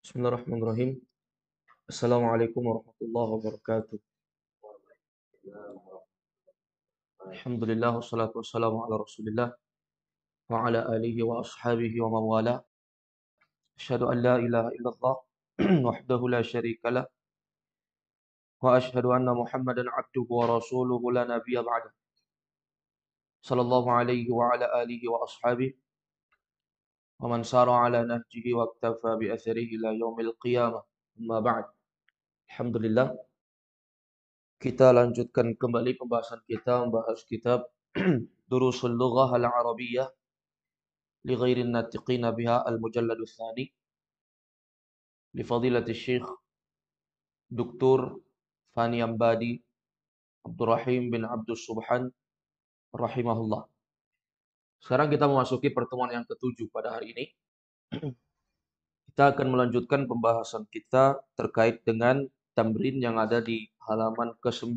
Bismillahirrahmanirrahim. Assalamualaikum warahmatullahi wabarakatuh. Alhamdulillah wassalatu wassalamu ala Rasulillah wa ala alihi wa ashabihi wa man wala. Asyhadu an la ilaha illallah wahdahu la syarika lah wa asyhadu anna Muhammadan abduhu wa rasuluhu la nabiyya ba'da. Sallallahu alaihi wa ala alihi wa ashabihi wa man sara ala nahjihi wa iktafa bi atharihi ila yaumil qiyamah. Amma ba'd. Alhamdulillah, kita lanjutkan kembali pembahasan kita membahas kitab Durusul Lughah Al-Arabiyyah li ghairin natiqina biha al-mujallad tsani li fadilatil Syekh Dr. Fani Ambadi Abdurrahim bin Abdus Subhan rahimahullah. Sekarang kita memasuki pertemuan yang ketujuh pada hari ini. Kita akan melanjutkan pembahasan kita terkait dengan tamrin yang ada di halaman ke-9.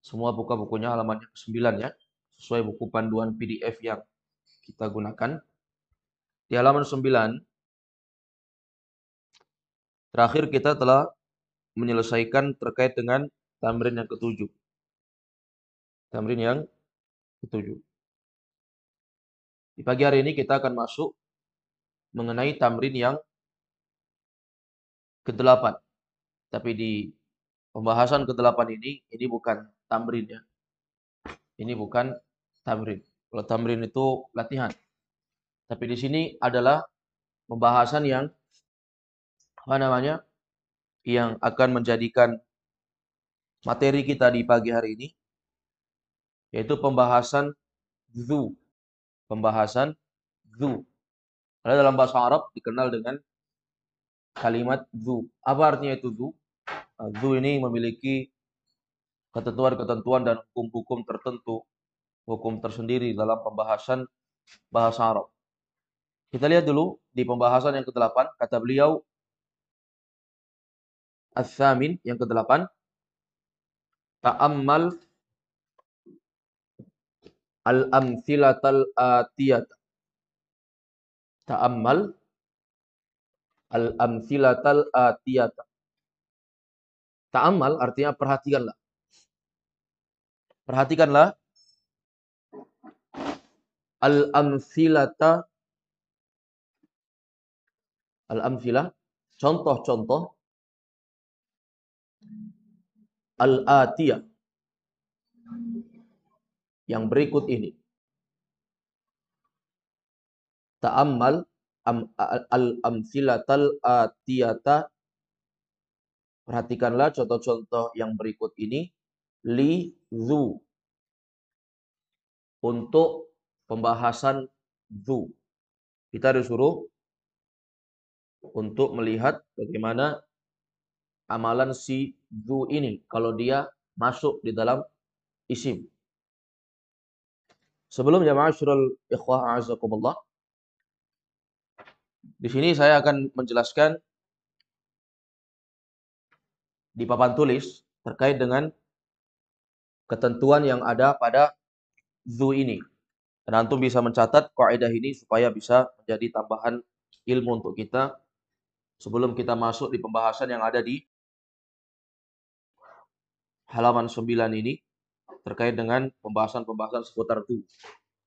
Semua buka-bukunya halaman ke-9 ya, sesuai buku panduan PDF yang kita gunakan. Di halaman 9 terakhir kita telah menyelesaikan terkait dengan tamrin yang ketujuh. Tamrin yang ketujuh. Di pagi hari ini kita akan masuk mengenai tamrin yang ke-8. Tapi di pembahasan ke-8 ini bukan tamrin ya. Ini bukan tamrin. Kalau tamrin itu latihan. Tapi di sini adalah pembahasan yang yang akan menjadikan materi kita di pagi hari ini, yaitu pembahasan dzu. Pembahasan dzu. Karena dalam bahasa Arab dikenal dengan kalimat dzu. Apa artinya itu dzu? Dzu ini memiliki ketentuan-ketentuan dan hukum-hukum tertentu, hukum tersendiri dalam pembahasan bahasa Arab. Kita lihat dulu di pembahasan yang ke-8, kata beliau Ats-Tsamin, yang ke-8, ta'ammal al-amtsilatal atiyat. Ta'ammal al-amtsilatal atiyat. Ta'ammal artinya perhatikanlah. Perhatikanlah al-amtsilata, al-amtsilah, contoh-contoh al-atiyah yang berikut ini. Ta'ammal al-amtsilatal atiyata, perhatikanlah contoh-contoh yang berikut ini, li dzu, untuk pembahasan dzu. Kita disuruh untuk melihat bagaimana amalan si dzu ini kalau dia masuk di dalam isim. Sebelumnya, ma'asyiral ikhwah a'azakumullah, di sini saya akan menjelaskan di papan tulis terkait dengan ketentuan yang ada pada dzu ini. Dan antum bisa mencatat kaidah ini supaya bisa menjadi tambahan ilmu untuk kita sebelum kita masuk di pembahasan yang ada di halaman 9 ini terkait dengan pembahasan-pembahasan seputar dzu.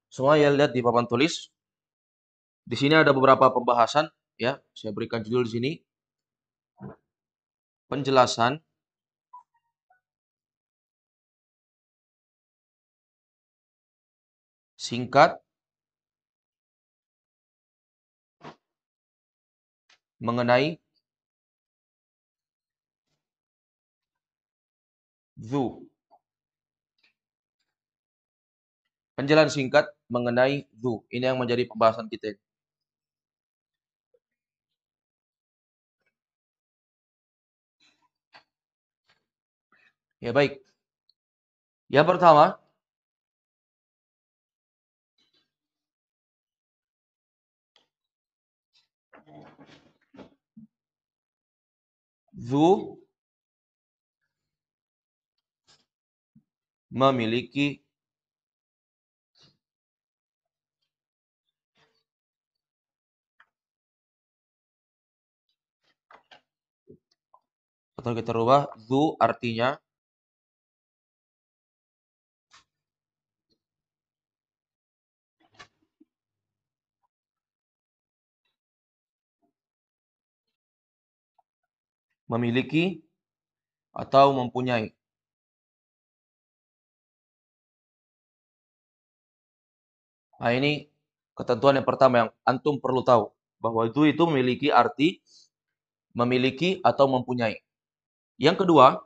Semua ya lihat di papan tulis. Di sini ada beberapa pembahasan ya, saya berikan judul di sini. Penjelasan singkat mengenai dzu. Penjelasan singkat mengenai dzu. Ini yang menjadi pembahasan kita. Ya baik. Yang pertama, dzu memiliki Atau kita rubah zu artinya memiliki atau mempunyai. Nah, ini ketentuan yang pertama yang antum perlu tahu, bahwa zu itu memiliki arti memiliki atau mempunyai. Yang kedua,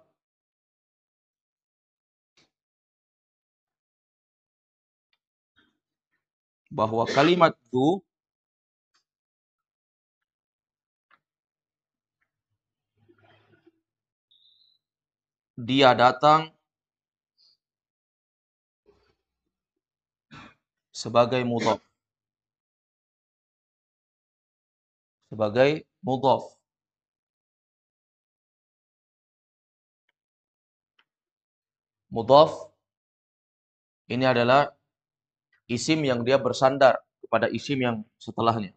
bahwa kalimat zu dia datang sebagai mudhaf. Sebagai mudhaf. Mudhaf ini adalah isim yang dia bersandar kepada isim yang setelahnya.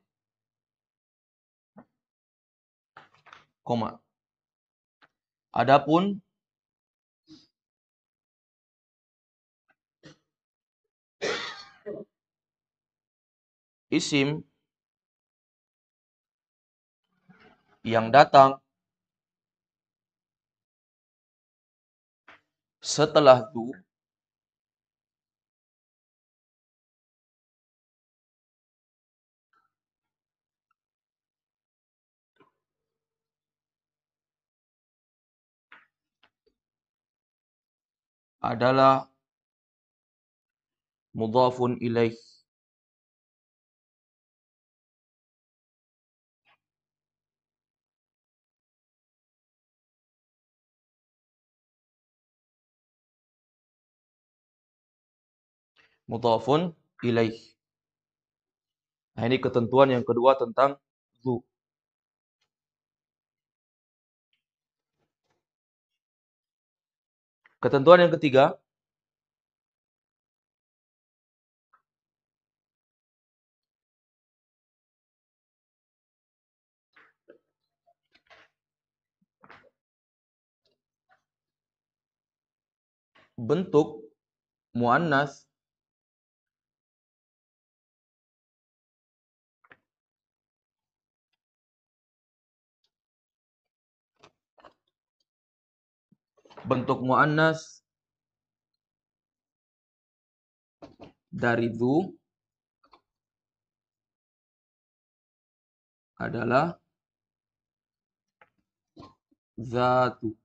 Koma. Adapun isim yang datang setelah zu adalah mudhafun ilaih. Mudhafun ilaih. Nah, ini ketentuan yang kedua tentang zu. Ketentuan yang ketiga, bentuk muannas bentuk muannas dari zu adalah zatu.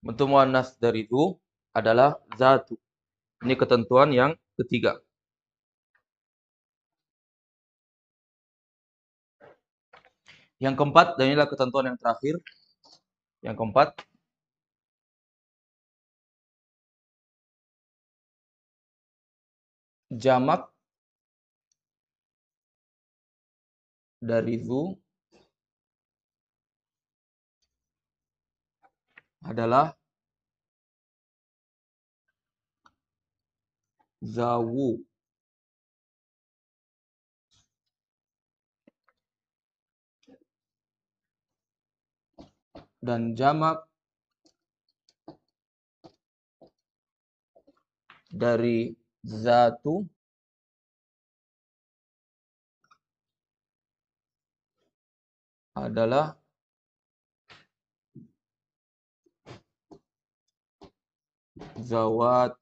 Bentuk muannas dari zu adalah zatu. Ini ketentuan yang ketiga. Yang keempat, dan inilah ketentuan yang terakhir. Yang keempat, jamak dari zu adalah zawu. Dan jamak dari zatu adalah zawat.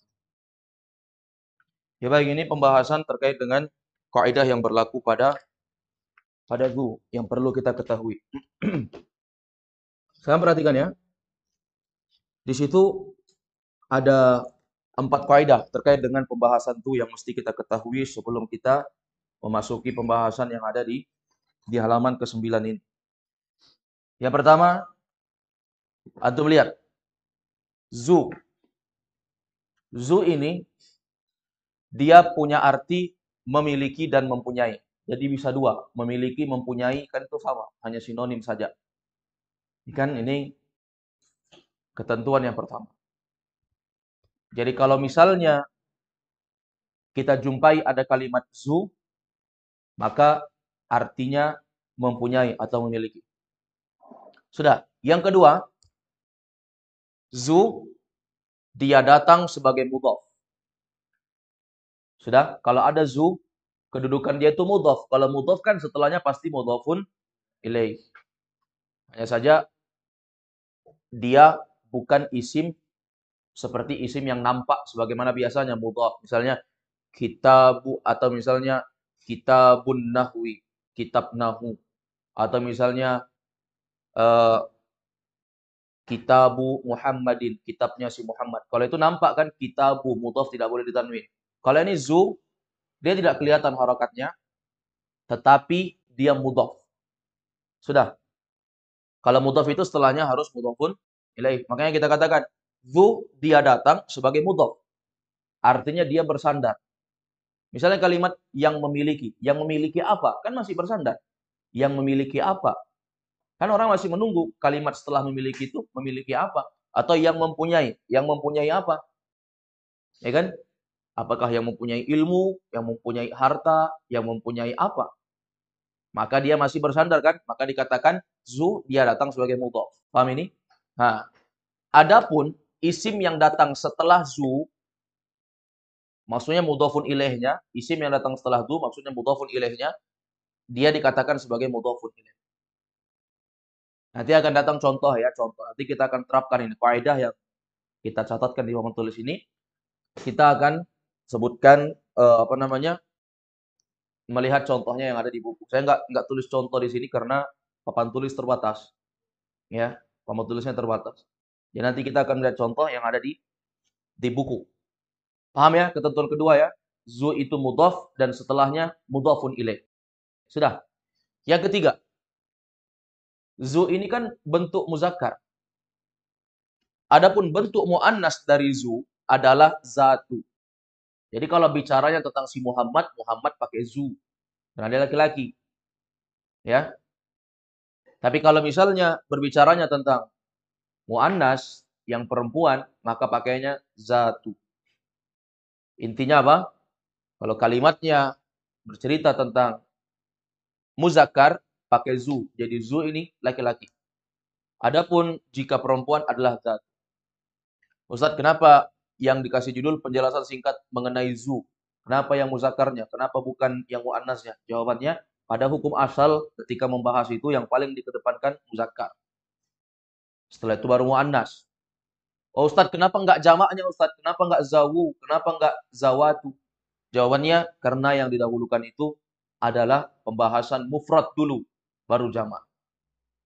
Ya baik, ini pembahasan terkait dengan kaidah yang berlaku pada zu yang perlu kita ketahui. Sekarang perhatikan ya. Di situ ada 4 kaidah terkait dengan pembahasan zu yang mesti kita ketahui sebelum kita memasuki pembahasan yang ada di halaman ke-9 ini. Yang pertama, antum lihat zu. Zu ini dia punya arti memiliki dan mempunyai. Jadi bisa dua, memiliki, mempunyai, kan itu sama, hanya sinonim saja. Kan ini ketentuan yang pertama. Jadi kalau misalnya kita jumpai ada kalimat zu, maka artinya mempunyai atau memiliki. Sudah. Yang kedua, zu, dia datang sebagai mudhaf. Sudah, kalau ada zu, kedudukan dia itu mudhaf. Kalau mudhaf kan setelahnya pasti mudhafun ilaih. Hanya saja dia bukan isim seperti isim yang nampak sebagaimana biasanya mudhaf. Misalnya kitabu, atau misalnya kitabun nahwi, kitab nahu, atau misalnya eh, kitabu Muhammadin, kitabnya si Muhammad. Kalau itu nampak kan kitabu mudhaf, tidak boleh ditanwin. Kalau ini zu, dia tidak kelihatan harokatnya, tetapi dia mudhaf. Sudah. Kalau mudhaf itu setelahnya harus mudhafun ilaih. Makanya kita katakan zu, dia datang sebagai mudhaf. Artinya dia bersandar. Misalnya kalimat yang memiliki apa? Kan masih bersandar. Yang memiliki apa? Kan orang masih menunggu kalimat setelah memiliki itu memiliki apa? Atau yang mempunyai apa? Ya kan? Apakah yang mempunyai ilmu, yang mempunyai harta, yang mempunyai apa? Maka dia masih bersandar kan? Maka dikatakan zu, dia datang sebagai mudhaf. Paham ini? Nah, adapun isim yang datang setelah zu, maksudnya mudhafun ilaihnya, isim yang datang setelah zu maksudnya mudhafun ilaihnya, dia dikatakan sebagai mudhafun ilaih. Nanti akan datang contoh ya, contoh. Nanti kita akan terapkan ini kaidah yang kita catatkan di papan tulis ini. Kita akan sebutkan melihat contohnya yang ada di buku. Saya nggak tulis contoh di sini karena papan tulis terbatas, ya, papan tulisnya terbatas. Ya nanti kita akan melihat contoh yang ada di buku. Paham ya? Ketentuan kedua ya. Zu itu mudhaf dan setelahnya mudhafun ilaih. Sudah. Yang ketiga, zu ini kan bentuk muzakkar. Adapun bentuk muannas dari zu adalah zatu. Jadi kalau bicaranya tentang si Muhammad, Muhammad pakai zu. Karena dia laki-laki. Ya. Tapi kalau misalnya berbicaranya tentang muannas yang perempuan, maka pakainya zatu. Intinya apa? Kalau kalimatnya bercerita tentang muzakkar, pakai zu. Jadi zu ini laki-laki. Adapun jika perempuan adalah zat. Ustadz, kenapa yang dikasih judul penjelasan singkat mengenai zu? Kenapa yang muzakkarnya? Kenapa bukan yang muannasnya? Jawabannya, pada hukum asal ketika membahas itu yang paling dikedepankan muzakkar. Setelah itu baru muannas. Oh Ustadz, kenapa enggak jamaknya Ustadz? Kenapa enggak zawu? Kenapa enggak zawatu? Jawabannya, karena yang didahulukan itu adalah pembahasan mufrad dulu, baru jamak.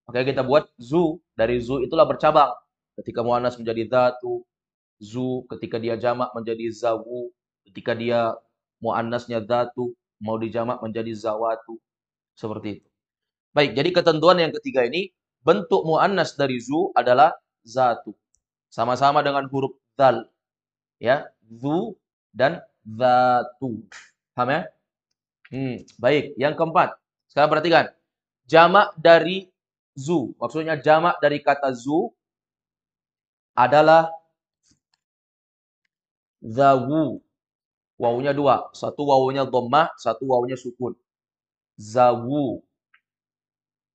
Makanya kita buat zu, dari zu itulah bercabang. Ketika muannas menjadi zatu, zu, ketika dia jamak menjadi zawu, ketika dia muannasnya zatu, mau dijamak menjadi zawatu. Seperti itu. Baik, jadi ketentuan yang ketiga ini, bentuk muannas dari zu adalah zatu. Sama-sama dengan huruf zal. Ya, zu dan zatu. Paham ya? Baik, yang keempat. Sekarang perhatikan. Jamak dari zu, maksudnya jamak dari kata zu adalah zawu. Wawunya dua. Satu wawunya dhammah, satu wawunya sukun. Zawu.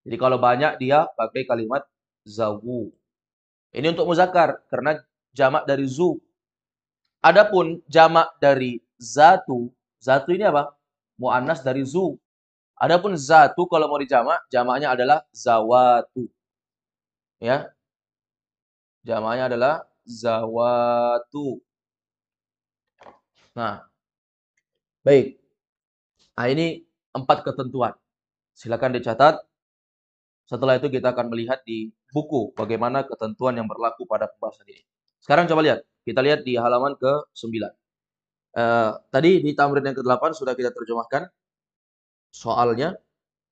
Jadi kalau banyak dia pakai kalimat zawu. Ini untuk muzakkar karena jamak dari zu. Adapun jamak dari zatu, zatu ini apa? Muannas dari zu. Adapun zatu kalau mau dijamak, jamaknya adalah zawatu. Ya. Jamaknya adalah zawatu. Nah, baik. Nah, ini 4 ketentuan. Silakan dicatat. Setelah itu kita akan melihat di buku bagaimana ketentuan yang berlaku pada pembahasan ini. Sekarang coba lihat. Kita lihat di halaman ke-9. Tadi di tamrin yang ke-8 sudah kita terjemahkan soalnya.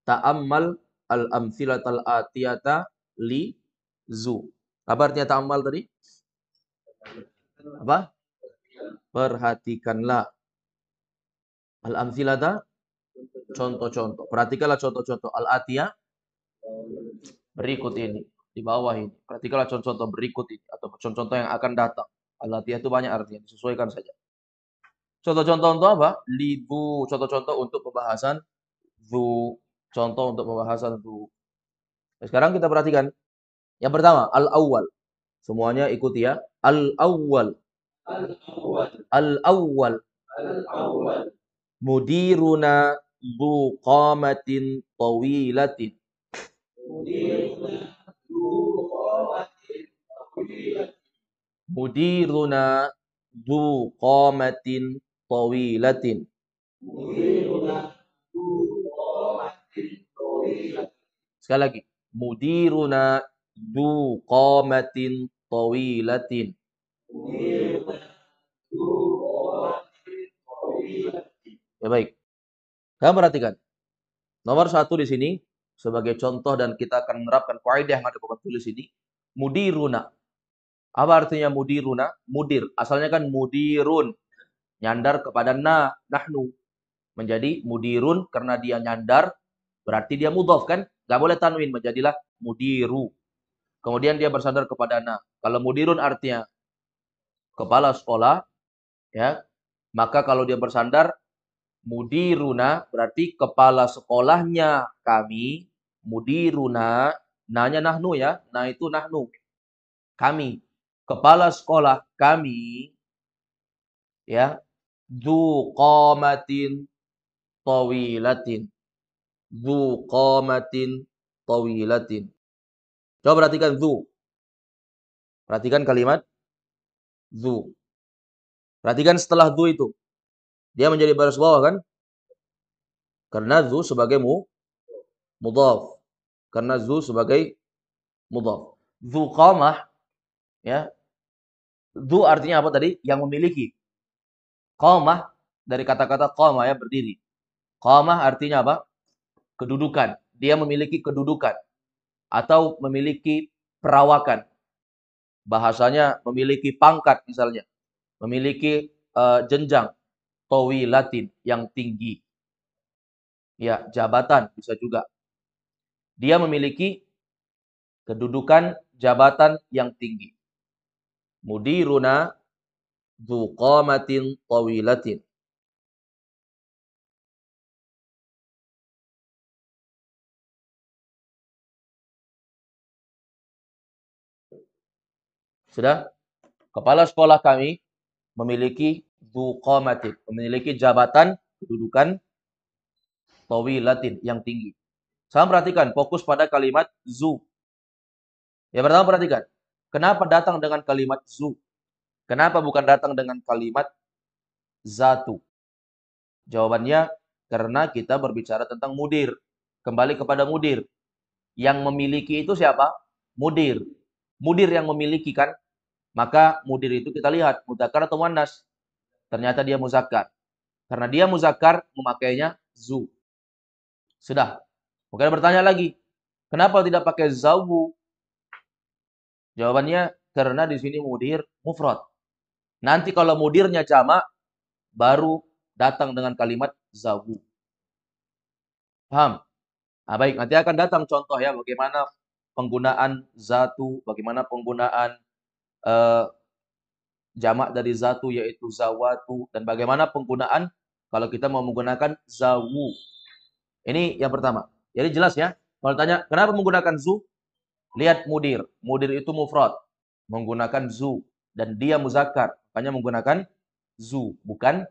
Ta'ammal al-amthilatal atiyata li zu. Apa artinya ta'ammal tadi? Apa? Perhatikanlah. Al-amthilata, contoh-contoh. Perhatikanlah contoh-contoh. Al-atiyah, berikut ini. Di bawah ini. Perhatikanlah contoh-contoh berikut ini. Atau contoh-contoh yang akan datang. Al-atiyah itu banyak artinya. Disesuaikan saja. Contoh-contoh untuk apa? Lidu. Contoh-contoh untuk pembahasan zu. contoh untuk pembahasan zu. Sekarang kita perhatikan. Yang pertama, al-awwal. Semuanya ikuti ya. Al-awwal. Al-awwal. Mudiruna dzu qamatin tawilatin. Mudiruna dzu qamatin tawilatin. Sekali lagi. Mudiruna dzu qamatin tawilatin. Ya baik. Kamu perhatikan. Nomor satu di sini sebagai contoh dan kita akan menerapkan kaidah yang ada di papan tulis ini. Mudiruna. Apa artinya mudiruna? Mudir. Asalnya kan mudirun. Nyandar kepada nahnu. Menjadi mudirun karena dia nyandar. Berarti dia mudhaf kan? Gak boleh tanwin. Menjadilah mudiru. Kemudian dia bersandar kepada na. Kalau mudirun artinya kepala sekolah. Ya. Maka kalau dia bersandar mudiruna berarti kepala sekolahnya kami. Mudiruna. Nanya nahnu ya. Nah itu nahnu. Kami. Kepala sekolah kami. Ya. Dzu qamatin tawilatin. Dzu qamatin tawilatin. Coba perhatikan dzu. Perhatikan kalimat dzu. Perhatikan setelah dzu itu. Dia menjadi baris bawah kan? Karena dzu sebagai mudhaf. Karena dzu sebagai mudhaf. Dzu qamah ya. Dzu artinya apa tadi? Yang memiliki. Qamah dari kata-kata qama ya, berdiri. Qamah artinya apa? Kedudukan. Dia memiliki kedudukan atau memiliki perawakan. Bahasanya memiliki pangkat misalnya. Memiliki jenjang tawilatin yang tinggi. Ya, jabatan bisa juga. Dia memiliki kedudukan jabatan yang tinggi. Mudiruna dzu qamatin tawilatin. Sudah? Kepala sekolah kami memiliki dzu qamatin, memiliki jabatan kedudukan tawilatin yang tinggi. Saya perhatikan fokus pada kalimat zu. Ya pertama perhatikan. Kenapa datang dengan kalimat zu? Kenapa bukan datang dengan kalimat zatu? Jawabannya karena kita berbicara tentang mudir. Kembali kepada mudir. Yang memiliki itu siapa? Mudir. Mudir yang memiliki kan? Maka mudir itu kita lihat mudzakkar atau muannas. Ternyata dia muzakkar. Karena dia muzakkar memakainya zu. Sudah. Mungkin bertanya lagi. Kenapa tidak pakai zawu? Jawabannya karena di sini mudir mufrad. Nanti kalau mudirnya jamak baru datang dengan kalimat zawu. Paham? Nah, baik, nanti akan datang contoh ya bagaimana penggunaan zatu, bagaimana penggunaan jamak dari zatu yaitu zawatu, dan bagaimana penggunaan kalau kita mau menggunakan zawu. Ini yang pertama. Jadi jelas ya. Kalau tanya kenapa menggunakan zu? Lihat mudir. Mudir itu mufrad. Menggunakan zu. Dan dia muzakkar. Makanya menggunakan zu. Bukan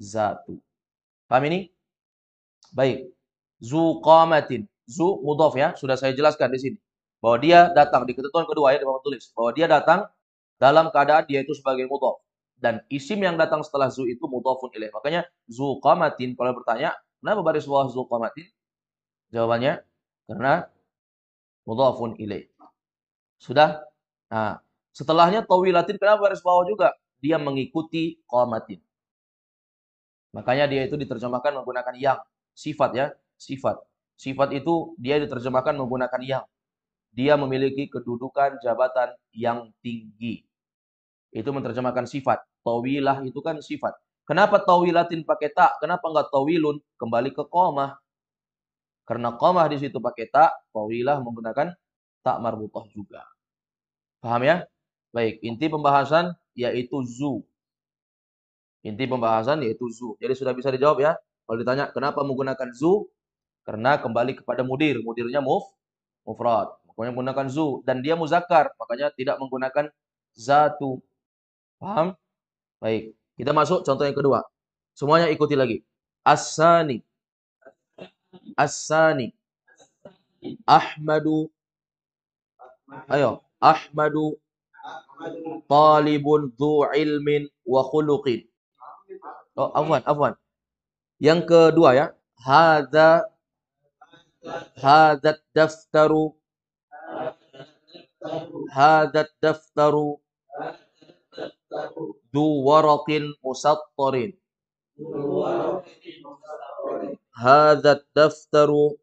zatu. Paham ini? Baik. Zu qamatin. Zu mudhaf ya. Sudah saya jelaskan di sini. Bahwa dia datang. Di ketentuan kedua ya. Di papan tulis. Bahwa dia datang dalam keadaan dia itu sebagai mudhaf. Dan isim yang datang setelah zu itu mudhafun ilaih. Makanya zu qamatin. Kalau bertanya, kenapa baris bawah zu qamatin? Jawabannya, karena mudhafun ilaih. Sudah? Nah, setelahnya tawilatin, kenapa baris bawah juga? Dia mengikuti qamatin. Makanya dia itu diterjemahkan menggunakan yang. Sifat ya, sifat. Sifat itu dia diterjemahkan menggunakan yang. Dia memiliki kedudukan jabatan yang tinggi. Itu menerjemahkan sifat. Tawilah itu kan sifat. Kenapa tawilatin pakai tak? Kenapa enggak tawilun? Kembali ke qamah. Karena qamah di situ pakai tak, tawilah menggunakan tak marbutah juga. Paham ya? Baik, inti pembahasan yaitu zu. Inti pembahasan yaitu zu. Jadi sudah bisa dijawab ya. Kalau ditanya kenapa menggunakan zu? Karena kembali kepada mudir. Mudirnya mufrad. Makanya menggunakan zu. Dan dia muzakkar. Makanya tidak menggunakan zatu. Paham? Baik. Kita masuk contoh yang kedua. Semuanya ikuti lagi. As-sani. As-sani. Ahmadu. Ayo. Ahmadu. Talibun dhu ilmin wa khuluqin. Oh, afwan. Yang kedua ya. Hadza daftaru. Hadza daftaru du waraqin musattarin. Hadza daftaru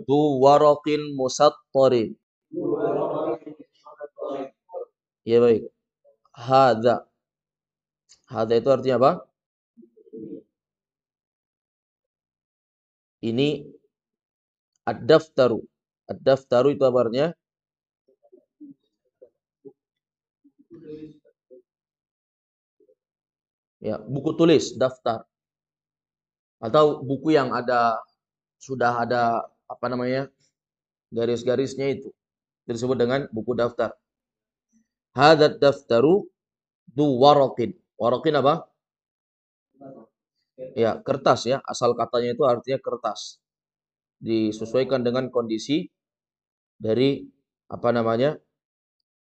du waraqin musattarin. Ya baik. Hadza. Hadza itu artinya apa? Ini ad-daftaru. Ad-daftaru itu apa artinya? Ya, buku tulis, daftar. Atau buku yang sudah ada apa namanya? Garis-garisnya itu. Disebut dengan buku daftar. Hadzal daftaru du waraqin. Waraqin apa? Ya, kertas ya. Asal katanya itu artinya kertas. Disesuaikan dengan kondisi dari apa namanya?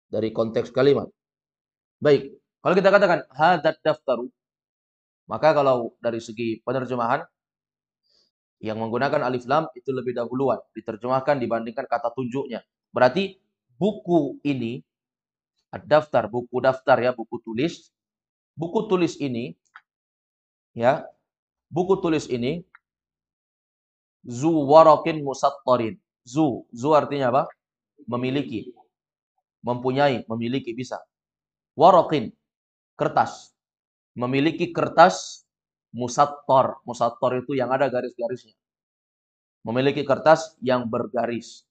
Dari konteks kalimat. Baik. Kalau kita katakan hadzal daftaru, maka kalau dari segi penerjemahan yang menggunakan alif lam itu lebih dahuluan diterjemahkan dibandingkan kata tunjuknya. Berarti buku ini ad-daftar, buku daftar ya, buku tulis. Buku tulis ini ya, buku tulis ini zu warakin musattarin. Zu artinya apa? Memiliki, mempunyai, memiliki bisa. Warakin, kertas. Memiliki kertas musattar. Musattar itu yang ada garis-garisnya. Memiliki kertas yang bergaris.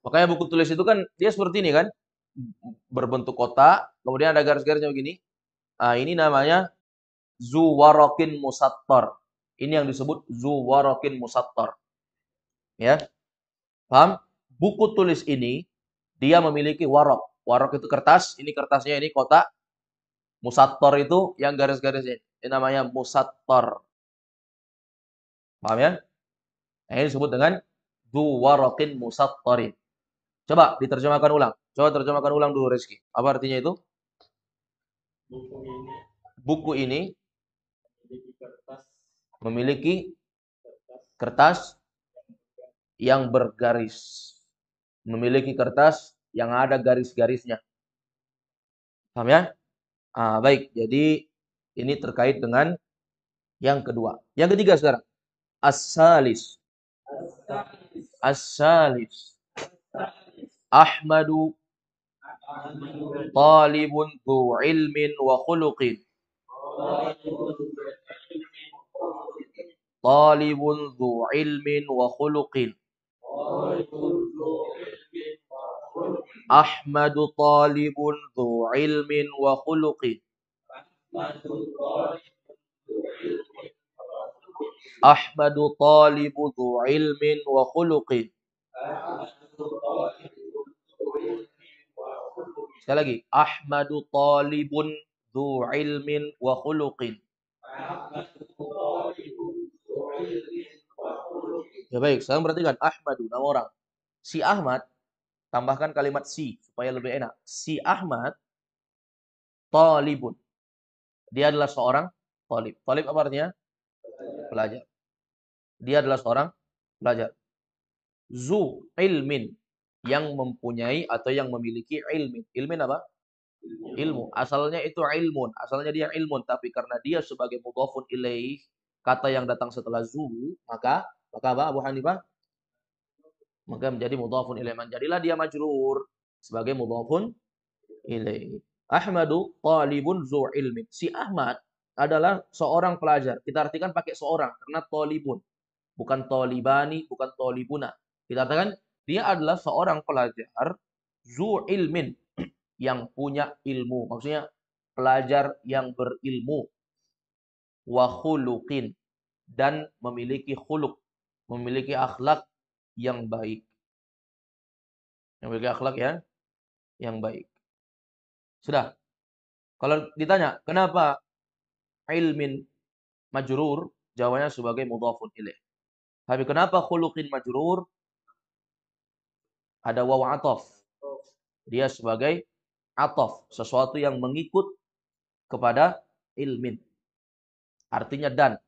Makanya buku tulis itu kan dia seperti ini kan. Berbentuk kotak, kemudian ada garis-garisnya begini. Nah, ini namanya zuwarakin musattar. Ini yang disebut zuwarakin musattar. Ya. Paham? Buku tulis ini dia memiliki warok. Warok itu kertas, ini kertasnya ini kotak. Musattar itu yang garis-garisnya. Ini namanya musattar. Paham ya? Nah, ini disebut dengan zuwarakin musattarin. Coba diterjemahkan ulang. Coba terjemahkan ulang dulu Rizky. Apa artinya itu? Buku ini memiliki kertas yang bergaris. Memiliki kertas yang ada garis-garisnya. Paham ya? Baik. Jadi ini terkait dengan yang kedua. Yang ketiga sekarang. As-salis. As-salis. Ahmadu talibun dhu ilmin wa khuluqin. Talibun dhu ilmin wa khuluqin. Ahmadu talibun dhu ilmin wa khuluqin. Ahmadu talibu dhu ilmin wa khuluqin. Sekali lagi. Ahmadu talibun dhu ilmin wa khuluqin. Ya baik, sekarang perhatikan Ahmadu nama orang. Si Ahmad tambahkan kalimat si supaya lebih enak. Si Ahmad talibun. Dia adalah seorang talib. Talib apa artinya? Pelajar. Dia adalah seorang pelajar. Zu ilmin yang mempunyai atau yang memiliki ilmin. Ilmin apa? Ilmu. Asalnya itu ilmun. Asalnya dia ilmun. Tapi karena dia sebagai mudhafun ilaih, kata yang datang setelah zu, maka apa Abu Hanifah? Maka menjadi mudhafun ilaih. Jadilah dia majrur sebagai mudhafun ilaih. Ahmadu talibun zu ilmin. Si Ahmad adalah seorang pelajar. Kita artikan pakai seorang karena talibun. Bukan talibani, bukan talibuna. Kita artikan dia adalah seorang pelajar zu ilmin yang punya ilmu. Maksudnya pelajar yang berilmu. Wa khuluqin dan memiliki khuluq, memiliki akhlak yang baik. Memiliki akhlak yang baik. Sudah. Kalau ditanya, kenapa ilmin majrur? Jawabannya sebagai mudhafun ilaih. Tapi kenapa khuluqin majrur? Ada waw ataf. Dia sebagai ataf, sesuatu yang mengikut kepada ilmin. Artinya dan.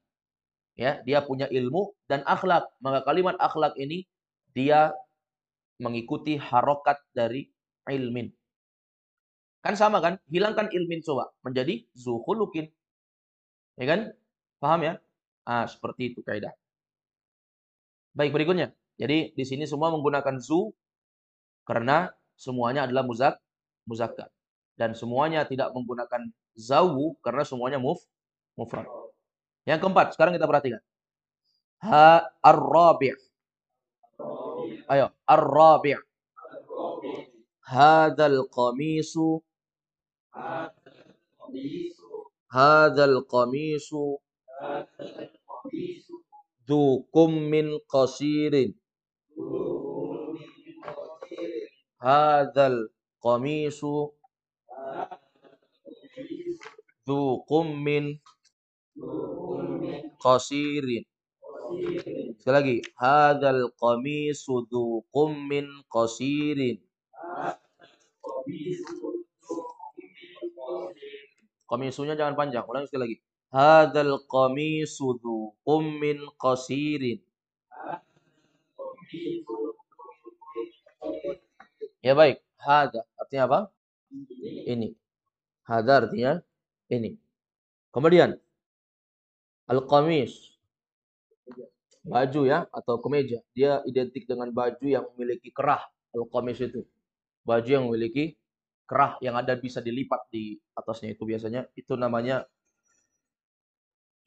Ya, dia punya ilmu dan akhlak. Maka kalimat akhlak ini dia mengikuti harokat dari ilmin. Kan sama kan? Hilangkan ilmin coba menjadi zu khuluqin. Ya kan? Paham ya? Seperti itu kaidah. Baik, berikutnya. Jadi di sini semua menggunakan zu karena semuanya adalah muzakkar. Dan semuanya tidak menggunakan zawu karena semuanya mufrad. Yang keempat, sekarang kita perhatikan. Ar-rabi'. Ayo, ar-rabi'. Hadzal qamisu. Hadzal qamisu. Dzu kummin qasirin. Hadzal qamisu. Dzu kummin qasirin. Sekali lagi. Hadzal qamisu dzu kummin qasirin. Qamisunya jangan panjang. Ulangi sekali lagi. Hadzal qamisu dzu kummin qasirin. Ya baik. Hadza artinya apa? Ini. Hadza artinya ini. Kemudian al-qamis, baju ya atau kemeja. Dia identik dengan baju yang memiliki kerah. Al-qamis itu baju yang memiliki kerah yang ada bisa dilipat di atasnya, itu biasanya itu namanya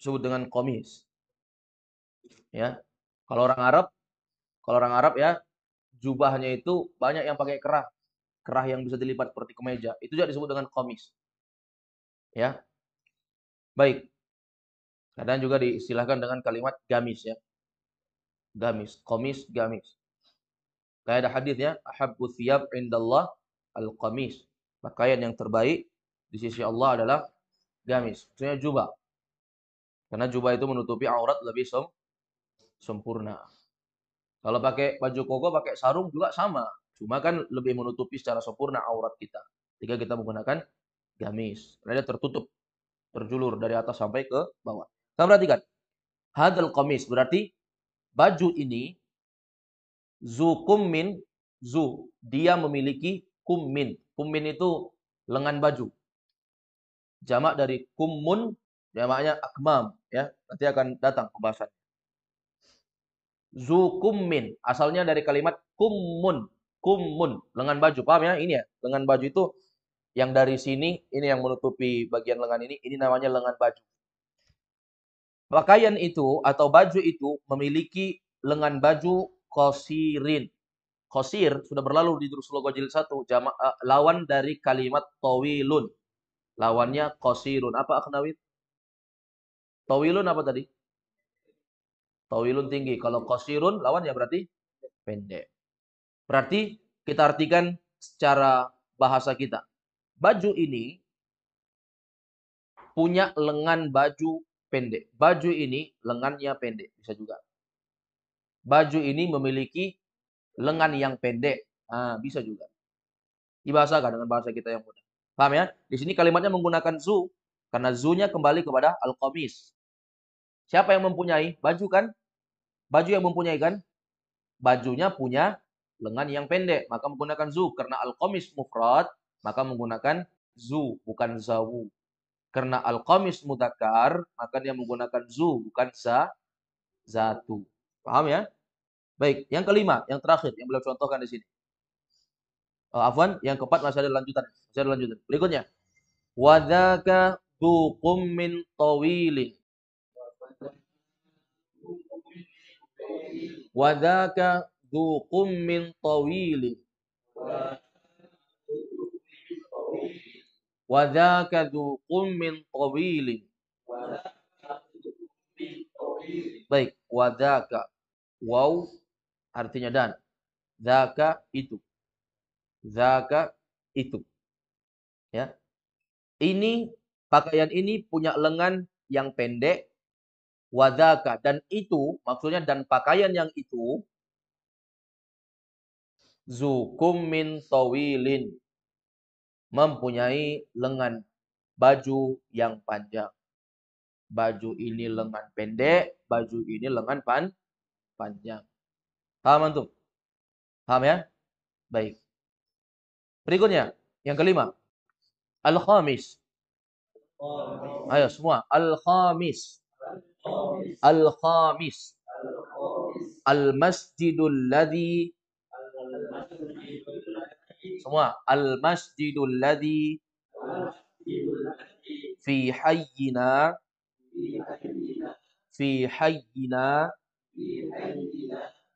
disebut dengan qamis. Ya. Kalau orang Arab ya jubahnya itu banyak yang pakai kerah. Kerah yang bisa dilipat seperti kemeja. Itu juga disebut dengan qamis. Ya. Baik. Kadang juga diistilahkan dengan kalimat gamis ya. Gamis, qamis, gamis. Kayak ada hadisnya, ahabbu thiyab indallah al-qamis. Pakaian yang terbaik di sisi Allah adalah gamis. Maksudnya jubah. Karena jubah itu menutupi aurat lebih sempurna. Kalau pakai baju koko, pakai sarung juga sama. Cuma kan lebih menutupi secara sempurna aurat kita. Jika kita menggunakan gamis. Karena dia tertutup, terjulur dari atas sampai ke bawah. Kita perhatikan. Hadal qamis berarti baju ini zu kummin, zu dia memiliki kummin. Kummin itu lengan baju. Jamak dari kummun, jamaknya akmam ya. Nanti akan datang pembahasan. Zu kummin asalnya dari kalimat kummun. Kummun, lengan baju. Paham ya? Ini ya, lengan baju itu yang dari sini, ini yang menutupi bagian lengan ini namanya lengan baju. Pakaian itu atau baju itu memiliki lengan baju qasirin. Qasir sudah berlalu di Durus Logo jilid 1, lawan dari kalimat tawilun. Lawannya qasirun. Apa Akhnawi? Tawilun apa tadi? Tawilun tinggi. Kalau qasirun lawannya berarti pendek. Berarti kita artikan secara bahasa kita. Baju ini punya lengan baju pendek. Baju ini lengannya pendek. Bisa juga. Baju ini memiliki lengan yang pendek. Bisa juga. Dibahasakan dengan bahasa kita yang mudah. Paham ya? Di sini kalimatnya menggunakan zu. Karena zu-nya kembali kepada al-qamis. Siapa yang mempunyai? Baju kan? Baju yang mempunyai kan? Bajunya punya lengan yang pendek. Maka menggunakan zu. Karena al-qamis mufrad, maka menggunakan zu, bukan zawu. Karena al-qamis mudzakkar, maka dia menggunakan zu, bukan zatu. Paham ya? Baik, yang kelima, yang terakhir yang beliau contohkan di sini. Afwan, yang keempat masih ada lanjutan. Masih ada lanjutan. Berikutnya. Wadzaka dzu qummin tawilin. Wadzaka dzu qummin tawilin. Wadzaka dzu qummin tawilin. Baik, wadaka. Waw artinya dan. Zaka itu. Zaka itu. Ya. Ini pakaian ini punya lengan yang pendek. Wadaka dan itu maksudnya dan pakaian yang itu zukum min tawilin mempunyai lengan baju yang panjang. Baju ini lengan pendek, baju ini lengan panjang. Paham antum? Paham ya? Baik. Berikutnya, yang kelima. Al-khamis. Ayo semua. Al-khamis. Al-khamis. Al-masjidul ladzi. Semua. Al-masjidul ladzi fi hayyina. Fi hayyina.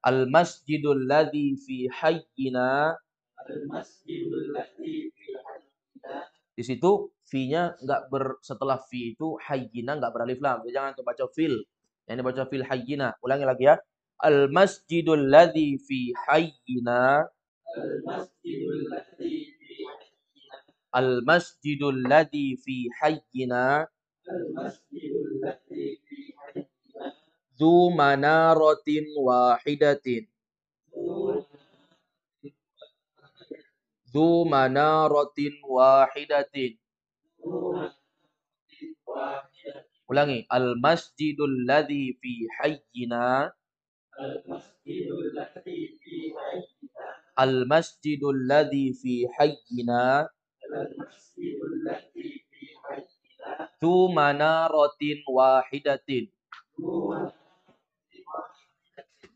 Al-masjidul ladzi fi hayyina. Di situ fi-nya enggak setelah fi itu hayyina enggak beralif lam. Jadi jangan baca fil. Yang dibaca fil hayyina. Ulangi lagi ya. Al-masjidul ladzi fi hayyina. Al-masjidul ladzi fi hayyina. Dzu manaratin wahidatin. Dzu manaratin wahidatin. Ulangi. Al-masjidul ladzi fi hayyina. Al-masjidul ladzi fi hayyina. Dzu manaratin wahidatin.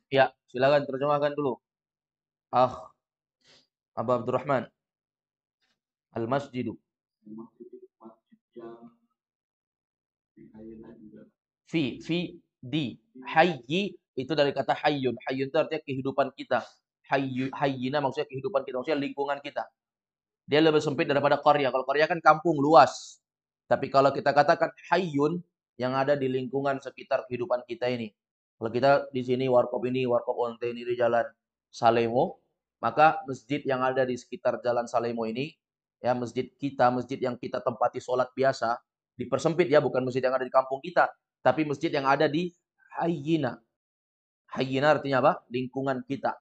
Ya, silakan terjemahkan dulu. Abu Abdurrahman. Al-masjidu. Di. Hayyi itu dari kata hayyun. Hayyun itu artinya kehidupan kita. Hayyina maksudnya kehidupan kita, maksudnya lingkungan kita. Dia lebih sempit daripada qarya. Kalau qarya kan kampung luas. Tapi kalau kita katakan hayyun yang ada di lingkungan sekitar kehidupan kita ini. Kalau kita di sini warkop onte ini di jalan Salemo, maka masjid yang ada di sekitar jalan Salemo ini, ya masjid yang kita tempati sholat biasa, dipersempit ya, bukan masjid yang ada di kampung kita, tapi masjid yang ada di hayyina. Hayyina artinya apa? Lingkungan kita.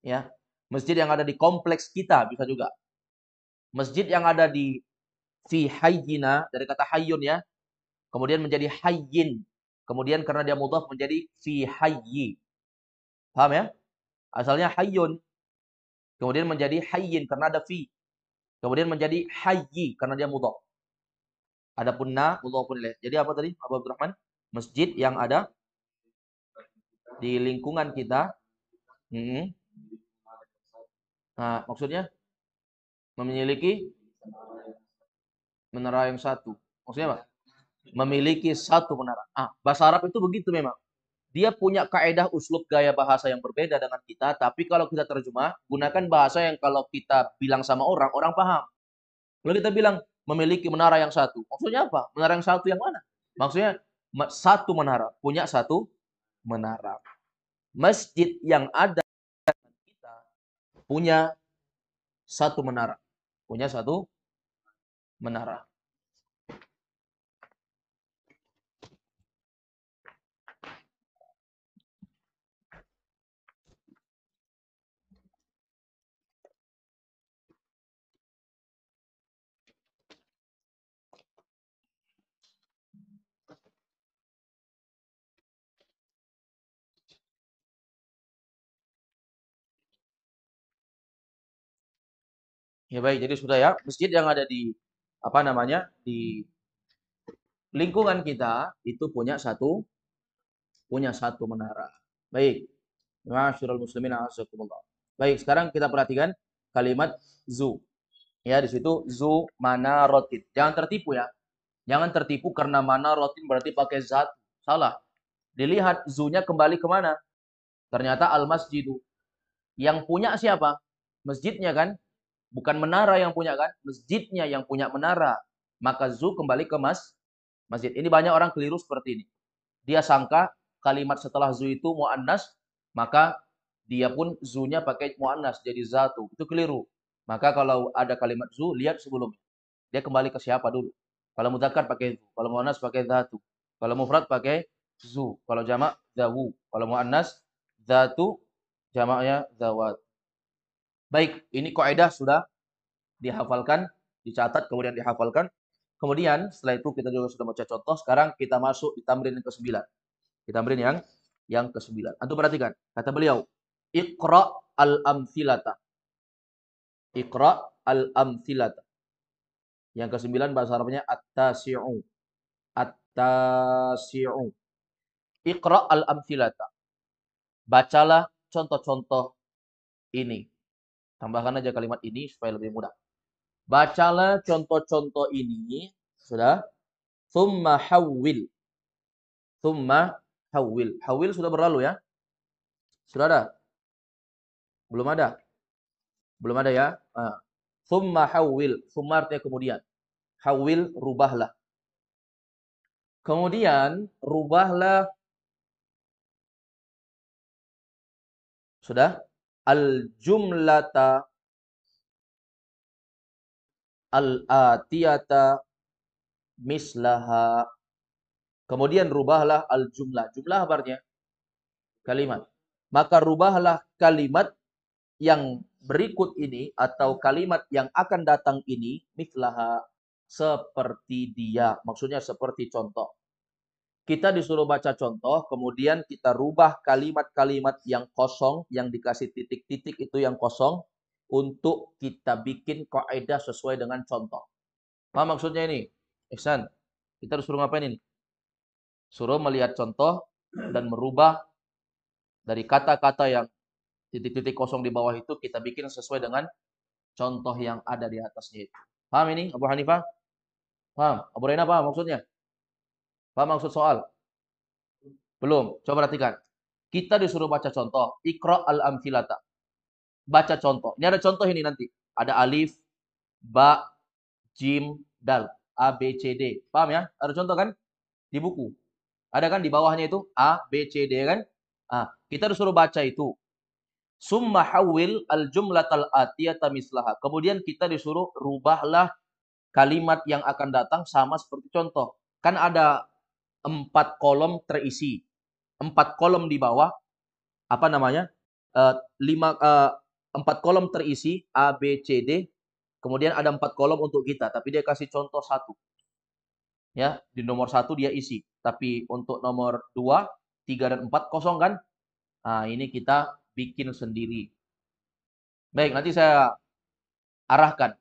Ya, masjid yang ada di kompleks kita bisa juga. Masjid yang ada di fi hayyina dari kata hayyun ya, kemudian menjadi hayyin. Kemudian karena dia mudhaf menjadi fi hayyi. Paham ya? Asalnya hayyun. Kemudian menjadi hayyin karena ada fi. Kemudian menjadi hayyi karena dia mudhaf. Adapun mudhafun ilaih. Jadi apa tadi Abu Abdurrahman? Masjid yang ada di lingkungan kita. Nah, maksudnya memiliki menara yang satu. Maksudnya apa? Memiliki satu menara. Bahasa Arab itu begitu memang. Dia punya kaedah uslub gaya bahasa yang berbeda dengan kita, tapi kalau kita terjemah, gunakan bahasa yang kalau kita bilang sama orang, orang paham. Kalau kita bilang memiliki menara yang satu, maksudnya apa? Menara yang satu yang mana? Maksudnya satu menara, punya satu menara. Masjid yang ada kita punya satu menara. Punya satu menara. Ya baik, jadi sudah ya, masjid yang ada di di lingkungan kita itu punya satu menara. Baik. Ma'asyiral muslimin a'azzakumullah. Baik, sekarang kita perhatikan kalimat zu. Ya, di situ zu manaratin. Jangan tertipu ya. Jangan tertipu karena manaratin berarti pakai zat. Salah. Dilihat zu-nya kembali kemana? Ternyata al-masjidu. Yang punya siapa? Masjidnya kan? Bukan menara yang punya kan? Masjidnya yang punya menara. Maka zu kembali ke masjid. Ini banyak orang keliru seperti ini. Dia sangka kalimat setelah zu itu muannas, maka dia pun zunya pakai muannas jadi zatu. Itu keliru. Maka kalau ada kalimat zu, lihat sebelumnya. Dia kembali ke siapa dulu. Kalau mudzakkar pakai zu, kalau muannas pakai zatu. Kalau mufrad pakai zu, kalau jamak zawu. Kalau muannas zatu, jamaknya zawat. Baik, ini kaidah sudah dihafalkan, dicatat kemudian dihafalkan. Kemudian setelah itu kita juga sudah baca contoh. Sekarang kita masuk di tamrin yang ke-9. Di tamrin yang ke-9. Antum perhatikan, kata beliau, Iqra al-amthilata. Iqra al-amthilata. Yang ke-9 bahasa Arabnya at-tasi'u. At-tasi'u. Iqra al-amthilata. Bacalah contoh-contoh ini. Tambahkan aja kalimat ini supaya lebih mudah. Bacalah contoh-contoh ini. Sudah? Thumma hawwil. Thumma hawwil. Hawwil sudah berlalu ya? Sudah ada? Belum ada? Belum ada ya? Thumma hawwil. Thumma artinya kemudian. Hawwil, rubahlah. Kemudian, rubahlah. Sudah? Al-jumlata al-atiyata mislaha. Kemudian rubahlah al-jumlah. Jumlah apa artinya? Kalimat. Maka rubahlah kalimat yang berikut ini atau kalimat yang akan datang ini mislaha, seperti dia. Maksudnya seperti contoh. Kita disuruh baca contoh, kemudian kita rubah kalimat-kalimat yang kosong, yang dikasih titik-titik itu yang kosong, untuk kita bikin kaidah sesuai dengan contoh. Paham maksudnya ini? Ihsan, kita disuruh ngapain ini? Suruh melihat contoh dan merubah dari kata-kata yang titik-titik kosong di bawah itu, kita bikin sesuai dengan contoh yang ada di atasnya itu. Paham ini, Abu Hanifah? Paham? Abu Raina paham maksudnya? Paham maksud soal? Belum. Coba perhatikan. Kita disuruh baca contoh. Iqra al-amthilata. Baca contoh. Ini ada contoh ini nanti. Ada alif, ba, jim, dal. A, B, C, D. Paham ya? Ada contoh kan? Di buku. Ada kan di bawahnya itu? A, B, C, D kan? Kita disuruh baca itu. Summa hawil al-jumlatal atiyata mislaha. Kemudian kita disuruh rubahlah kalimat yang akan datang sama seperti contoh. Kan ada 4 kolom terisi. 4 kolom di bawah, apa namanya? 4 kolom terisi A, B, C, D. Kemudian ada 4 kolom untuk kita, tapi dia kasih contoh 1. Ya, di nomor 1 dia isi. Tapi untuk nomor 2, 3 dan 4 kosong kan? Ini kita bikin sendiri. Baik, nanti saya arahkan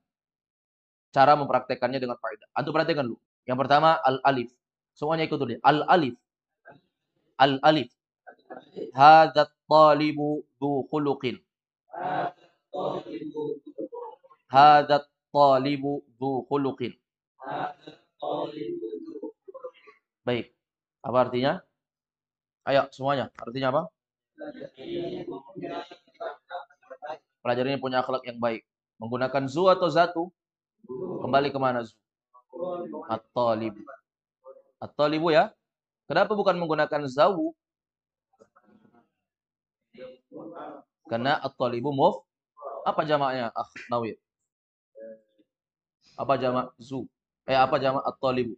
cara mempraktekannya dengan faedah. Antum perhatikan dulu. Yang pertama al-alif. Semuanya ikut dulu. Al-alif. Al-alif. Hadzal talibu dzu khuluqin. Hadzal talibu dzu khuluqin. Baik. Apa artinya? Ayo semuanya. Artinya apa? Pelajar ini punya akhlak yang baik. Menggunakan zu atau zatu? Kembali ke mana zu? At-talibu. At-talibu ya. Kenapa bukan menggunakan zawu? Karena at-talibu apa jamaknya? Nawir. Apa jamak zu? Apa jamak at-talibu?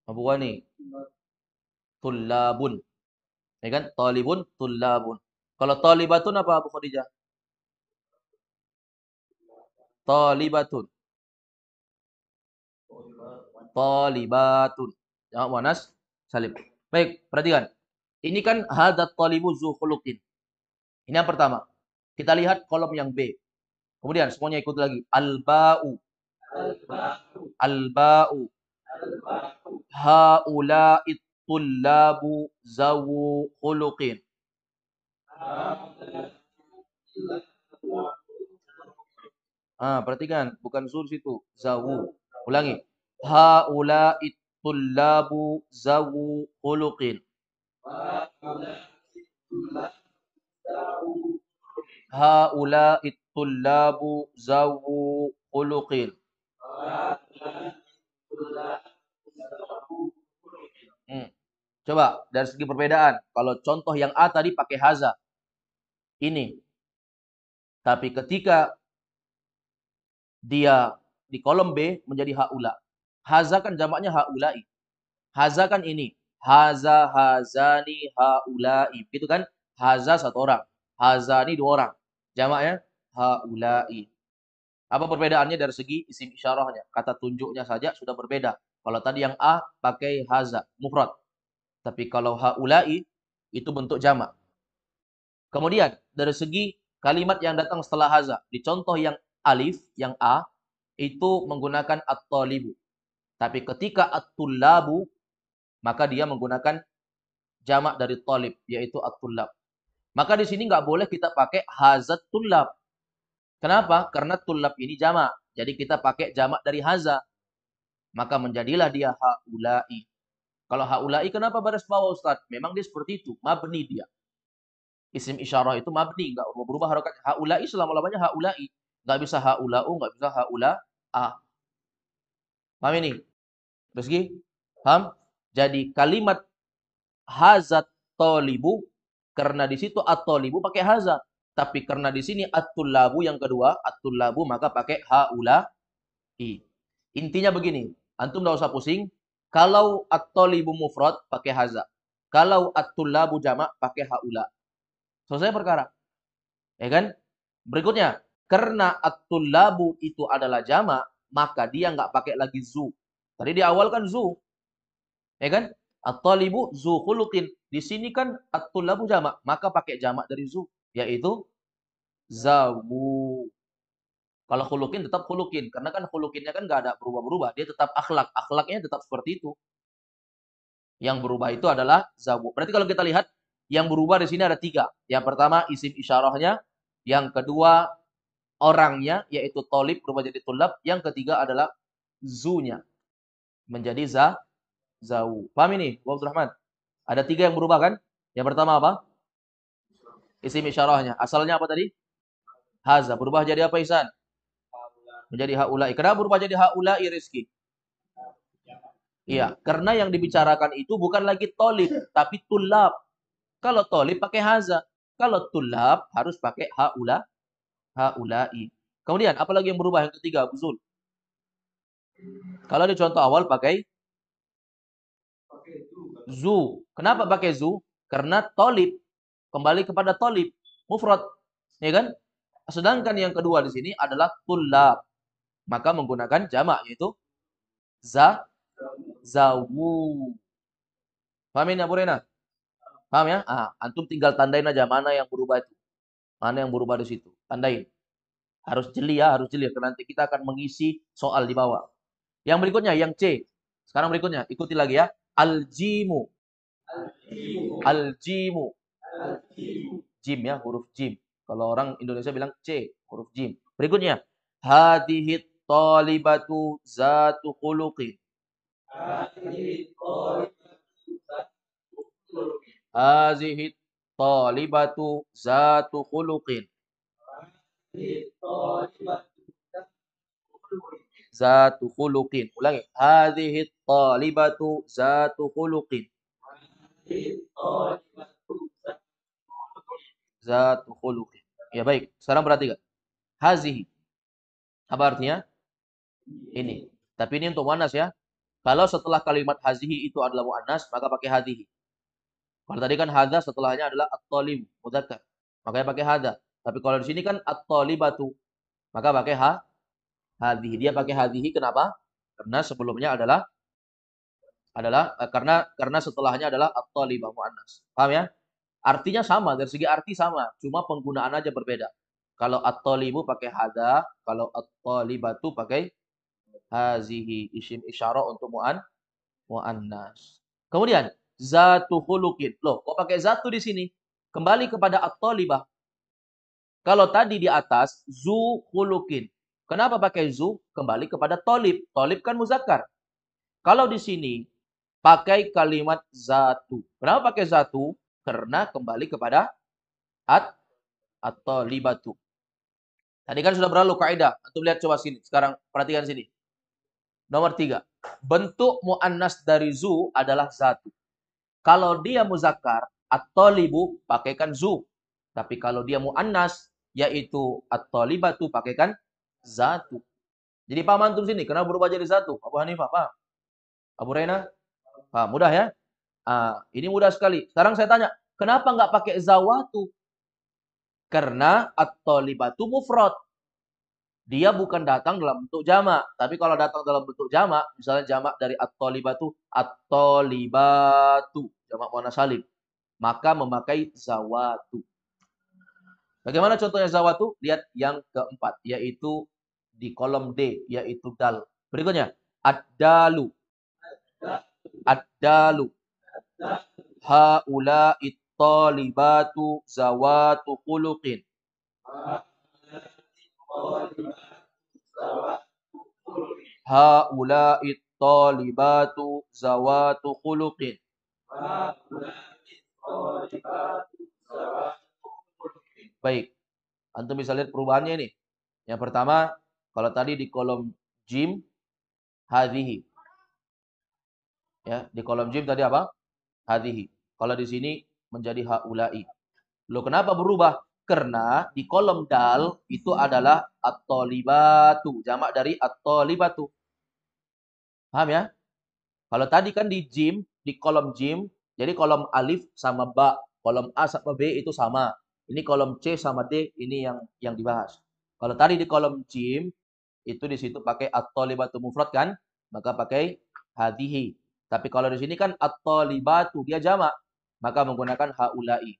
Abu Wani. Tullabun. Ya kan? Talibun, tullabun. Kalau talibatun apa Abu Khadijah? Talibatun. Talibatun. Jamak muannas salim. Baik, perhatikan. Ini kan hadat talibu zu khuluqin. Ini yang pertama. Kita lihat kolom yang B. Kemudian semuanya ikut lagi. Al-ba'u. Al-ba'u. Haula'it tullabu zawu khuluqin. Perhatikan, bukan zur situ, zawu. Ulangi. Haula'it tullabu zawu khuluqin. Haula'it tullabu zawu khuluqin. Coba dari segi perbedaan. Kalau contoh yang A tadi pakai haza. Ini. Tapi ketika dia di kolom B menjadi haula. Haza kan jamaknya haulai. Haza kan ini. Haza, hazani, haulai. Gitu kan? Haza satu orang. Hazani dua orang. Jamaknya haulai. Apa perbedaannya dari segi isim isyarahnya? Kata tunjuknya saja sudah berbeda. Kalau tadi yang A pakai haza, mufrad. Tapi kalau haulai itu bentuk jamak. Kemudian dari segi kalimat yang datang setelah haza, di contoh yang alif, yang A, itu menggunakan at-talibu. Tapi ketika at-tullabu, maka dia menggunakan jamak dari talib, yaitu at-tullab. Maka di sini nggak boleh kita pakai hazat tullab. Kenapa? Karena tullab ini jamak. Jadi kita pakai jamak dari haza. Maka menjadilah dia haulai. Kalau haulai kenapa baris bawah Ustaz? Memang dia seperti itu, mabni dia. Isim isyarah itu mabni, nggak berubah harokat. Haulai selama-lamanya haulai. Nggak bisa haulau, nggak bisa haula a. Paham ini? Rizki? Paham? Jadi kalimat hazat tolibu, karena di situ at-tolibu pakai hazat. Tapi karena di sini at-tullabu yang kedua, at-tullabu maka pakai haulai. Intinya begini, antum enggak usah pusing. Kalau at-tolibu mufrad pakai haza. Kalau at-tullabu jamak pakai haula. Selesai perkara. Ya kan? Berikutnya, karena at-tullabu itu adalah jamak, maka dia nggak pakai lagi zu. Tadi di awal kan zu. Ya kan? At-talibu zu khuluqin. Di sini kan at-tullabu jamak, maka pakai jamak dari zu, yaitu zawu. Kalau khuluqin tetap khuluqin, karena kan khuluqinnya kan nggak ada berubah-berubah, dia tetap akhlak, akhlaknya tetap seperti itu. Yang berubah itu adalah zawu. Berarti kalau kita lihat, yang berubah di sini ada tiga. Yang pertama isim isyarahnya, yang kedua orangnya, yaitu tolib berubah jadi tulab, yang ketiga adalah zunya, menjadi zawu. Paham ini, Abdul Rahman? Ada tiga yang berubah kan? Yang pertama apa? Isim isyarahnya. Asalnya apa tadi? Haza. Berubah jadi apa, Ihsan? Menjadi haulai. Kenapa berubah jadi haulai, Rizki? Iya, karena yang dibicarakan itu bukan lagi tolib, tapi tulab. Kalau tolib pakai haza. Kalau tulab harus pakai haulai. Kemudian, apalagi yang berubah yang ketiga, Abu Zul? Kalau di contoh awal pakai zu. Kenapa pakai zu? Karena tolib. Kembali kepada tolib. Mufrad. Ya kan? Sedangkan yang kedua di sini adalah tulab. Maka menggunakan jamak, yaitu zawu. Paham ini, Abu Rena? Paham ya? Antum tinggal tandain aja mana yang berubah itu. Mana yang berubah di situ. Tandain. Harus jeli ya, harus jeli. Karena nanti kita akan mengisi soal di bawah. Yang berikutnya, yang C. Sekarang berikutnya, ikuti lagi ya. Al-jimu. Al-jimu. Jim ya, huruf jim. Kalau orang Indonesia bilang C, huruf jim. Berikutnya, hadihit talibatu zatu khuluqin. Hadihit talibatu zatu khuluqin. Zatu khuluqin. Ulangi. Hadihit talibatu zatu khuluqin. Zatu khuluqin. Ya baik. Sekarang perhatikan. Hazihi. Apa artinya? Ini. Tapi ini untuk muannas ya. Kalau setelah kalimat hazihi itu adalah muannas, maka pakai hadhihi. Kalau tadi kan hadza setelahnya adalah at-talib, mudzakkar. Makanya pakai hadza. Tapi kalau di sini kan at-talibatu, maka pakai hadhihi. Dia pakai hadhihi kenapa? Karena sebelumnya adalah karena setelahnya adalah at-talibah muannas. Paham ya? Artinya sama, dari segi arti sama, cuma penggunaan aja berbeda. Kalau at-talibu pakai hadza, kalau at-talibatu pakai hazihi, isim isyarah untuk muannas. Kemudian zatu khuluqin. Loh, kok pakai zatu di sini? Kembali kepada at-talibah. Kalau tadi di atas zu khuluqin. Kenapa pakai zu? Kembali kepada tolib. Tolib kan muzakkar. Kalau di sini pakai kalimat zatu. Kenapa pakai zatu? Karena kembali kepada at-talibatu. Tadi kan sudah berlalu kaidah. Antum lihat coba sini. Sekarang perhatikan sini. Nomor 3. Bentuk muannas dari zu adalah zatu. Kalau dia muzakkar, at-thalibu pakaikan zu. Tapi kalau dia muannas, yaitu at-thalibatu pakaikan zatu. Jadi paham antum sini, kenapa berubah jadi satu? Abu Hanifah, paham? Abu Rena? Paham, mudah ya? Ini mudah sekali. Sekarang saya tanya, kenapa nggak pakai zawatu? Karena at-thalibatu mufrad. Dia bukan datang dalam bentuk jamak. Tapi kalau datang dalam bentuk jamak, misalnya jamak dari at-thalibatu, at-thalibatu, jamak muannas salim, maka memakai zawatu. Bagaimana contohnya zawatu? Lihat yang keempat, yaitu di kolom D, yaitu dal. Berikutnya, ad-dalu. Ad-dalu. Haula'it talibatu zawatu khuluqin. Haula'it talibatu zawatu khuluqin. Baik, antum bisa lihat perubahannya ini. Yang pertama, kalau tadi di kolom jim, hadhihi. Ya, di kolom jim tadi apa? Hadhihi. Kalau di sini menjadi haula'i. Loh, kenapa berubah? Karena di kolom dal itu adalah at-thalibatu, jamak dari at-thalibatu. Paham ya? Kalau tadi kan di jim, di kolom jim, jadi kolom alif sama ba, kolom A sama B itu sama. Ini kolom C sama D, ini yang dibahas. Kalau tadi di kolom jim, itu di situ pakai at-thalibatu mufrad kan? Maka pakai hadhihi. Tapi kalau di sini kan at-thalibatu, dia jamak, maka menggunakan haula'i.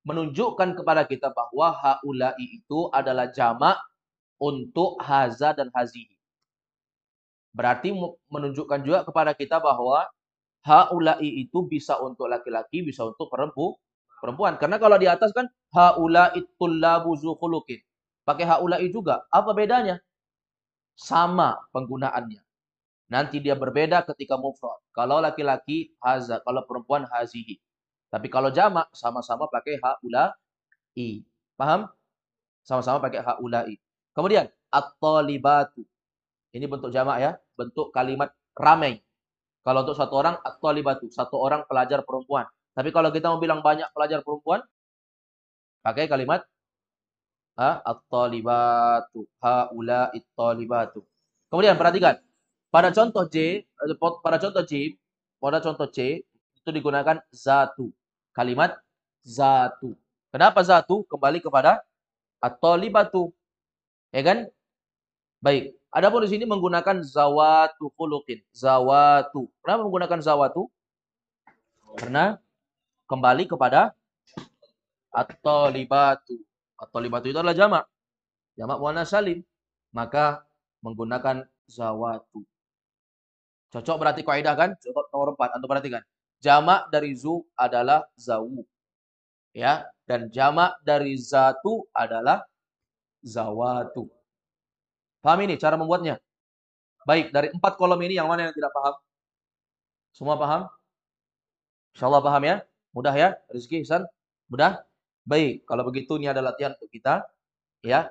Menunjukkan kepada kita bahwa haula'i itu adalah jamak untuk haza dan hazihi. Berarti menunjukkan juga kepada kita bahwa haula'i itu bisa untuk laki-laki, bisa untuk perempuan. Karena kalau di atas kan haula'i tullabu zu khuluqin. Pakai haula'i juga. Apa bedanya? Sama penggunaannya. Nanti dia berbeda ketika mufrad. Kalau laki-laki haza, kalau perempuan hazihi. Tapi kalau jamak sama-sama pakai haula'i. Paham? Sama-sama pakai haula'i. Kemudian at-talibatu. Ini bentuk jamak ya, bentuk kalimat ramai. Kalau untuk satu orang at-talibatu, satu orang pelajar perempuan. Tapi kalau kita mau bilang banyak pelajar perempuan, pakai kalimat at-talibatu, haula'it talibatu. Kemudian perhatikan, pada contoh J, pada contoh J, pada contoh C itu digunakan zatu. Kalimat zatu. Kenapa zatu? Kembali kepada at-talibatu. Ya kan? Baik. Adapun di sini menggunakan zawatu khuluqin. Zawatu. Kenapa menggunakan zawatu? Karena kembali kepada at-talibatu. At-talibatu itu adalah jamak. Jamak muannas salim. Maka menggunakan zawatu. Cocok berarti kaidah kan? Contoh nomor 4. Antum perhatikan. Jamak dari zu adalah zawu. Ya, dan jamak dari zatu adalah zawatu. Paham ini cara membuatnya? Baik, dari 4 kolom ini yang mana yang tidak paham? Semua paham? Insyaallah paham ya? Mudah ya? Rizki, Ihsan? Mudah? Baik, kalau begitu ini ada latihan untuk kita. Ya.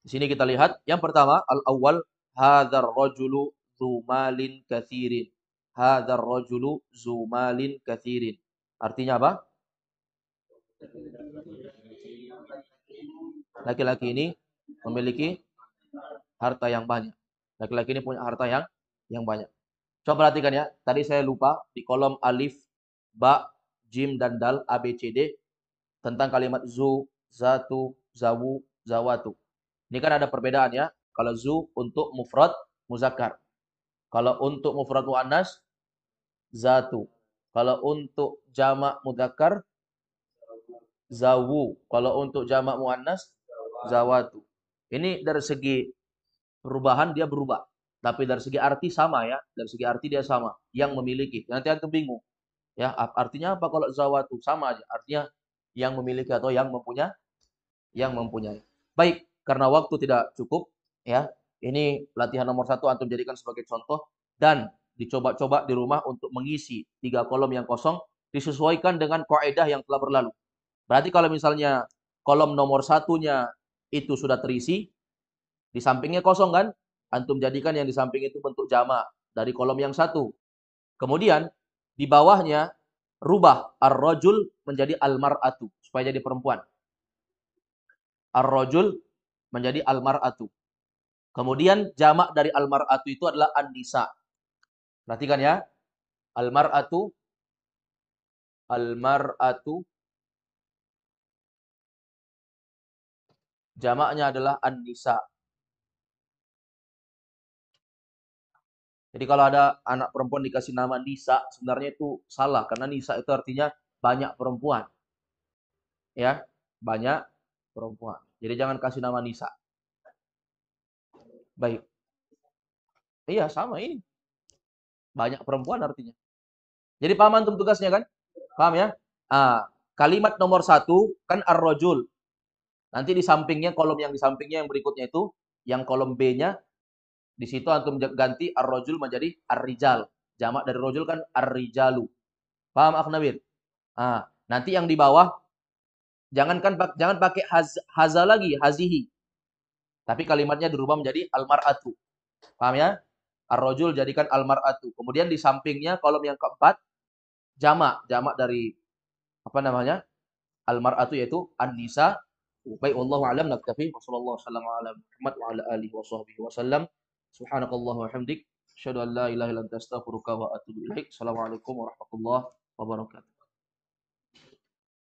Di sini kita lihat. Yang pertama, al-awwal, hadzal rajulu dzu malin katsirin. Hadzal rajulu dzu malin katsirin. Artinya apa? Laki-laki ini memiliki harta yang banyak. Laki-laki ini punya harta yang banyak. Coba perhatikan ya. Tadi saya lupa di kolom alif, ba, jim dan dal A B C D tentang kalimat zu, zatu, zawu, zawatu. Ini kan ada perbedaan ya. Kalau zu untuk mufrad muzakkar. Kalau untuk mufrad muannas zatu. Kalau untuk jamak muzakkar zawu. Kalau untuk jamak muannas zawatu. Ini dari segi perubahan dia berubah. Tapi dari segi arti sama ya. Dari segi arti dia sama. Yang memiliki. Nanti antum bingung. Ya, artinya apa kalau zawatu? Sama aja. Artinya yang memiliki atau yang mempunyai. Baik, karena waktu tidak cukup ya. Ini latihan nomor 1 antum jadikan sebagai contoh dan dicoba-coba di rumah untuk mengisi 3 kolom yang kosong disesuaikan dengan kaidah yang telah berlalu. Berarti kalau misalnya kolom nomor 1-nya itu sudah terisi, di sampingnya kosong kan? Antum jadikan yang di samping itu bentuk jamak dari kolom yang 1. Kemudian di bawahnya Rubah ar-rajul menjadi al-mar'atu supaya jadi perempuan. Ar-rajul menjadi al-mar'atu. Kemudian jamak dari al-mar'atu itu adalah an-nisa. Perhatikan ya. Al-mar'atu, al-mar'atu jamaknya adalah an-nisa. Jadi kalau ada anak perempuan dikasih nama Nisa, sebenarnya itu salah karena Nisa itu artinya banyak perempuan, ya, banyak perempuan. Jadi jangan kasih nama Nisa. Baik. Iya, sama ini. Banyak perempuan artinya. Jadi paham antum tugasnya kan? Paham ya? Kalimat nomor satu kan ar-rajul. Nanti di sampingnya, kolom yang di sampingnya yang berikutnya itu, yang kolom B-nya, di situ antum ganti ar-rajul menjadi ar-rijal. Jamak dari rajul kan ar-rijalu. Paham, Akh Nabil? Nanti yang di bawah, jangan pakai haza lagi, hazihi. Tapi kalimatnya dirubah menjadi al-mar'atu. Paham ya? Ar-rajul jadikan al-mar'atu. Kemudian di sampingnya, kolom yang keempat, jamak dari apa namanya? Al-mar'atu yaitu an-nisa. Baik, wallahu a'lam, naktafi. Wassallallahu wasallam ala Muhammad wa ala alihi wa sahbihi wasallam. Subhanakallah wa hamdik. Asyhadu an la ilaha illa anta astaghfiruka wa atubu ilaik. Assalamualaikum warahmatullahi wabarakatuh.